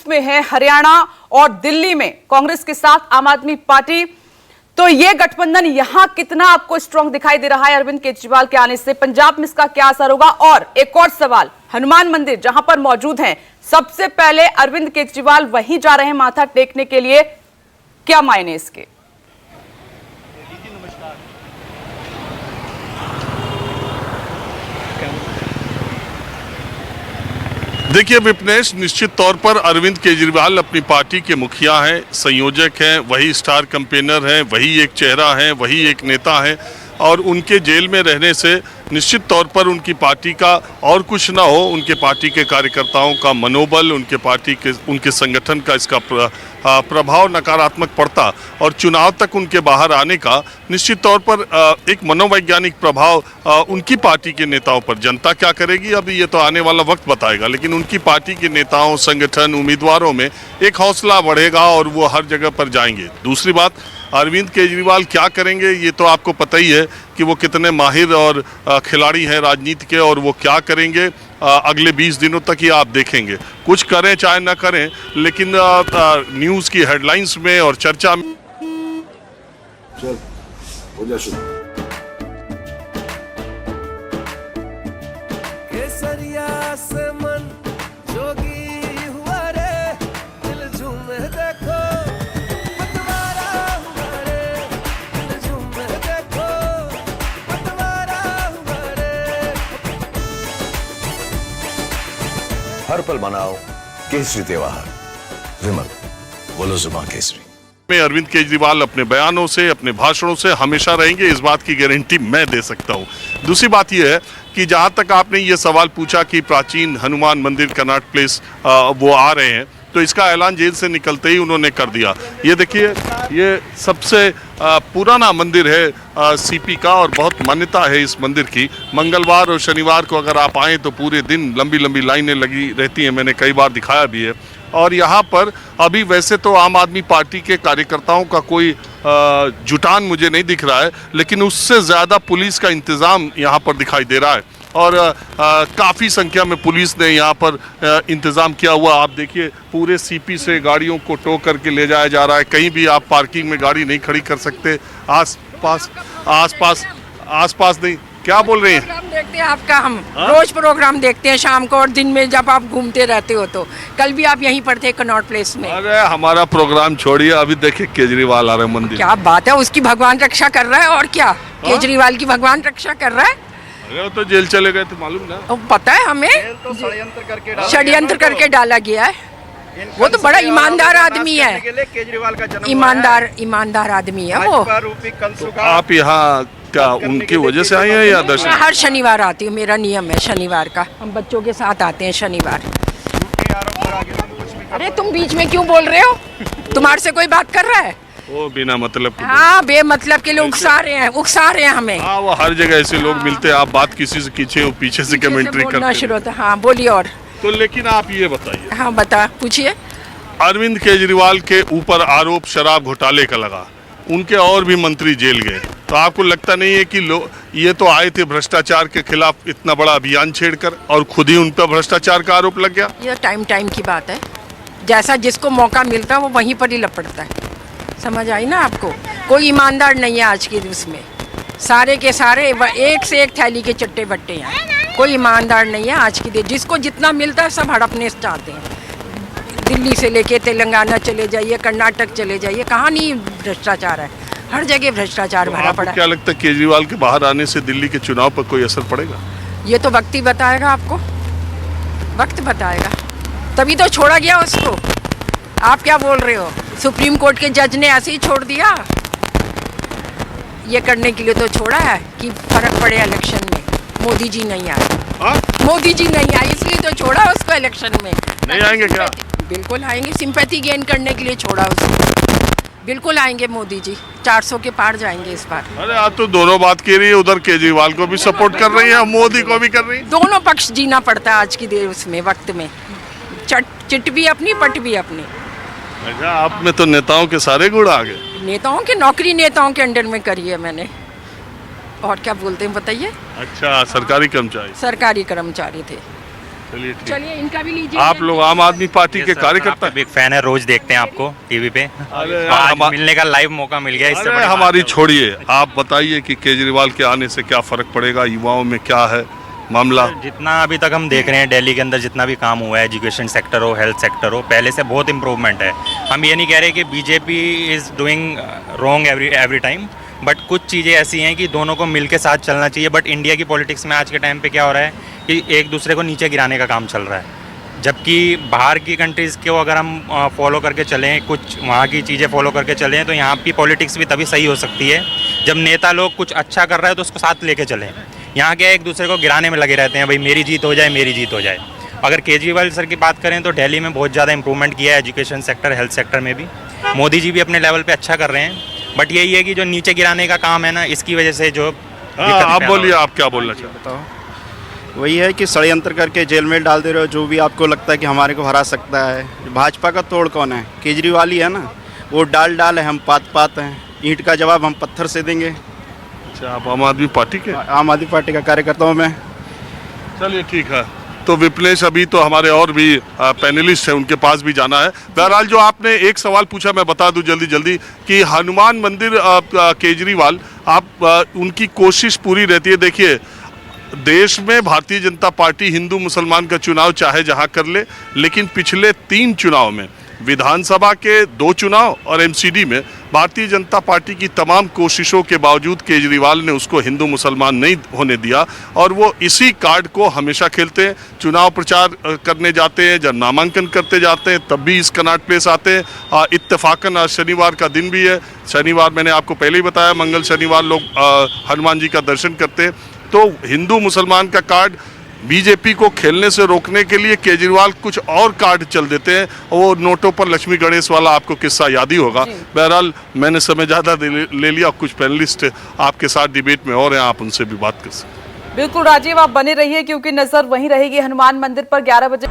में है हरियाणा और दिल्ली में कांग्रेस के साथ आम आदमी पार्टी। तो ये गठबंधन यहां कितना आपको स्ट्रांग दिखाई दे रहा है अरविंद केजरीवाल के आने से? पंजाब में इसका क्या असर होगा? और एक और सवाल, हनुमान मंदिर जहां पर मौजूद हैं, सबसे पहले अरविंद केजरीवाल वहीं जा रहे हैं माथा टेकने के लिए, क्या मायने इसके? देखिए विपनेश, निश्चित तौर पर अरविंद केजरीवाल अपनी पार्टी के मुखिया हैं, संयोजक हैं, वही स्टार कैंपेनर हैं, वही एक चेहरा है, वही एक नेता है। और उनके जेल में रहने से निश्चित तौर पर उनकी पार्टी का और कुछ ना हो, उनके पार्टी के कार्यकर्ताओं का मनोबल, उनके पार्टी के उनके संगठन का इसका प्रभाव नकारात्मक पड़ता और चुनाव तक उनके बाहर आने का निश्चित तौर पर एक मनोवैज्ञानिक प्रभाव उनकी पार्टी के नेताओं पर। जनता क्या करेगी अभी ये तो आने वाला वक्त बताएगा, लेकिन उनकी पार्टी के नेताओं, संगठन, उम्मीदवारों में एक हौसला बढ़ेगा और वो हर जगह पर जाएंगे। दूसरी बात, अरविंद केजरीवाल क्या करेंगे ये तो आपको पता ही है कि वो कितने माहिर और खिलाड़ी हैं राजनीति के, और वो क्या करेंगे अगले 20 दिनों तक ही आप देखेंगे। कुछ करें चाहे ना करें, लेकिन न्यूज़ की हेडलाइंस में और चर्चा में चल हो जा शुरू। केसरिया से मन जोगी हुआ रे, दिल झूमे देखो पतवारा हुआ रे, दिल झूमे देखो पतवारा हुआ रे। हर पल मनाओ केसरी त्योहार। विमल, बोलो जुबान केसरी। में अरविंद केजरीवाल अपने बयानों से, अपने भाषणों से हमेशा रहेंगे, इस बात की गारंटी मैं दे सकता हूं। दूसरी बात यह है कि जहां तक आपने ये सवाल पूछा कि प्राचीन हनुमान मंदिर कनॉट प्लेस वो आ रहे हैं, तो इसका ऐलान जेल से निकलते ही उन्होंने कर दिया। ये देखिए, ये सबसे पुराना मंदिर है सीपी का और बहुत मान्यता है इस मंदिर की। मंगलवार और शनिवार को अगर आप आएँ तो पूरे दिन लंबी लंबी लाइनें लगी रहती हैं, मैंने कई बार दिखाया भी है। और यहाँ पर अभी वैसे तो आम आदमी पार्टी के कार्यकर्ताओं का कोई जुटान मुझे नहीं दिख रहा है, लेकिन उससे ज़्यादा पुलिस का इंतज़ाम यहाँ पर दिखाई दे रहा है और काफ़ी संख्या में पुलिस ने यहाँ पर इंतज़ाम किया हुआ। आप देखिए, पूरे सीपी से गाड़ियों को टो करके ले जाया जा रहा है। कहीं भी आप पार्किंग में गाड़ी नहीं खड़ी कर सकते। आसपास नहीं। क्या बोल रहे हैं? प्रोग्राम देखते हैं आपका, हम रोज प्रोग्राम देखते हैं शाम को और दिन में जब आप घूमते रहते हो। तो कल भी आप यहीं पर थे कनॉट प्लेस में। अरे हमारा प्रोग्राम छोड़िए, अभी देखिए केजरीवाल आ रहे हैं मंदिर। क्या बात है, उसकी भगवान रक्षा कर रहा है और क्या। केजरीवाल की भगवान रक्षा कर रहा है। अरे वो तो जेल चले गए थे, मालूम ना? तो पता है हमें, षड्यंत्र करके डाला गया है। वो तो बड़ा ईमानदार आदमी है, ईमानदार आदमी है वो। आप यहाँ क्या उनकी वजह से आए हैं या दर्शन? हर शनिवार आती हूँ, मेरा नियम है शनिवार का। हम बच्चों के साथ आते हैं शनिवार। अरे तुम बीच में क्यों बोल रहे हो? तुम्हारे से कोई बात कर रहा है? वो बिना मतलब के। हाँ, बेमतलब के लोग उकसा रहे हैं हमें। हाँ, वो हर जगह ऐसे लोग मिलते हैं। आप बात किसी से कीजिए, वो पीछे से कमेंट्री करते हैं। हाँ बोलिए। और तो लेकिन आप ये बताइए। हाँ पूछिए। अरविंद केजरीवाल के ऊपर आरोप शराब घोटाले का लगा, उनके और भी मंत्री जेल गए, तो आपको लगता नहीं है कि ये तो आए थे भ्रष्टाचार के खिलाफ इतना बड़ा अभियान छेड़कर और खुद ही उन पर भ्रष्टाचार का आरोप लग गया? ये टाइम की बात है। जैसा जिसको मौका मिलता है वो वहीं पर ही लपटता है। समझ आई ना आपको? कोई ईमानदार नहीं है आज के उसमें। सारे के सारे एक से एक थैली के चट्टे बट्टे हैं। कोई ईमानदार नहीं है आज की दिन। जिसको जितना मिलता है सब हड़पने चाहते हैं। दिल्ली से लेके तेलंगाना चले जाइए, कर्नाटक चले जाइए, कहाँ नहीं भ्रष्टाचार है। हर जगह भ्रष्टाचार भरा पड़ा है। क्या लगता है केजरीवाल के बाहर आने से दिल्ली के चुनाव पर कोई असर पड़ेगा? ये तो वक्त ही बताएगा आपको, वक्त बताएगा। तभी तो छोड़ा गया उसको। आप क्या बोल रहे हो? सुप्रीम कोर्ट के जज ने ऐसे ही छोड़ दिया? ये करने के लिए तो छोड़ा है कि फर्क पड़े इलेक्शन में। मोदी जी नहीं आए। मोदी जी नहीं आए इसलिए तो छोड़ा उसको इलेक्शन में। नहीं आएंगे क्या? बिल्कुल आएंगे, सिंपैथी गेन करने के लिए छोड़ा उसको। बिल्कुल आएंगे मोदी जी, 400 के पार जाएंगे इस बार। अरे आप तो दोनों बात कह रही है, उधर केजरीवाल को भी सपोर्ट कर रही है, मोदी को भी कर रही है। दोनों पक्ष जीना पड़ता है आज की देर उसमें वक्त में। चिट भी अपनी, पट भी अपनी। अच्छा, आप में तो नेताओं के सारे गुण आ गए। नेताओं के नौकरी नेताओं के अंडर में करी है मैंने। और क्या बोलते हैं बताइए? अच्छा, सरकारी कर्मचारी? सरकारी कर्मचारी थे। चलिए ठीक। चलिए इनका भी लीजिए। आप लोग आम आदमी पार्टी के कार्यकर्ता हैं? बिग फैन है, रोज देखते हैं आपको टीवी पे। अरे आज मिलने का लाइव मौका मिल गया, इससे अरे बड़ी बात हमारी है। छोड़िए, आप बताइए कि केजरीवाल के आने से क्या फर्क पड़ेगा, युवाओं में क्या है मामला? जितना अभी तक हम देख रहे हैं दिल्ली के अंदर जितना भी काम हुआ है, एजुकेशन सेक्टर हो, हेल्थ सेक्टर हो, पहले से बहुत इंप्रूवमेंट है। हम ये नहीं कह रहे कि BJP is doing wrong every time, but कुछ चीज़ें ऐसी हैं कि दोनों को मिल के साथ चलना चाहिए। बट इंडिया की पॉलिटिक्स में आज के टाइम पे क्या हो रहा है कि एक दूसरे को नीचे गिराने का काम चल रहा है, जबकि बाहर की कंट्रीज़ को अगर हम फॉलो करके चलें, कुछ वहाँ की चीज़ें फॉलो करके चलें, तो यहाँ की पॉलिटिक्स भी तभी सही हो सकती है जब नेता लोग कुछ अच्छा कर रहे हैं तो उसको साथ लेके चलें। यहाँ क्या एक दूसरे को गिराने में लगे रहते हैं, भाई मेरी जीत हो जाए, मेरी जीत हो जाए। अगर केजरीवाल सर की बात करें तो दिल्ली में बहुत ज़्यादा इंप्रूवमेंट किया है, एजुकेशन सेक्टर, हेल्थ सेक्टर में भी। मोदी जी भी अपने लेवल पे अच्छा कर रहे हैं, बट यही है कि जो नीचे गिराने का काम है ना, इसकी वजह से जो आप बोलिए, आप क्या बोलना चाहते हैं? वही है कि षड्यंत्र करके जेल में डाल दे रहे हो जो भी आपको लगता है कि हमारे को हरा सकता है। भाजपा का तोड़ कौन है? केजरीवाल ही है ना। वो डाल है, हम पात हैं। ईंट का जवाब हम पत्थर से देंगे। अच्छा, आप आम आदमी पार्टी के? आम आदमी पार्टी का कार्यकर्ता हूँ मैं। चलिए ठीक है। तो विप्लेश, अभी तो हमारे और भी पैनलिस्ट हैं, उनके पास भी जाना है। बहरहाल जो आपने एक सवाल पूछा, मैं बता दूं जल्दी जल्दी कि हनुमान मंदिर केजरीवाल, आप उनकी कोशिश पूरी रहती है। देखिए, देश में भारतीय जनता पार्टी हिंदू मुसलमान का चुनाव चाहे जहां कर ले, लेकिन पिछले 3 चुनाव में, विधानसभा के 2 चुनाव और एमसीडी में, भारतीय जनता पार्टी की तमाम कोशिशों के बावजूद केजरीवाल ने उसको हिंदू मुसलमान नहीं होने दिया, और वो इसी कार्ड को हमेशा खेलते हैं। चुनाव प्रचार करने जाते हैं, जब नामांकन करते जाते हैं, तब भी इस कनाट प्लेस आते हैं। इत्तेफाकन आज शनिवार का दिन भी है। शनिवार मैंने आपको पहले ही बताया, मंगल शनिवार लोग हनुमान जी का दर्शन करते हैं। तो हिंदू मुसलमान का कार्ड बीजेपी को खेलने से रोकने के लिए केजरीवाल कुछ और कार्ड चल देते हैं। वो नोटों पर लक्ष्मी गणेश वाला आपको किस्सा याद ही होगा। बहरहाल मैंने समय ज़्यादा ले लिया, कुछ पैनलिस्ट आपके साथ डिबेट में और हैं, आप उनसे भी बात कर सकते हैं। बिल्कुल राजीव, आप बने रहिए क्योंकि नजर वहीं रहेगी हनुमान मंदिर पर 11 बजे।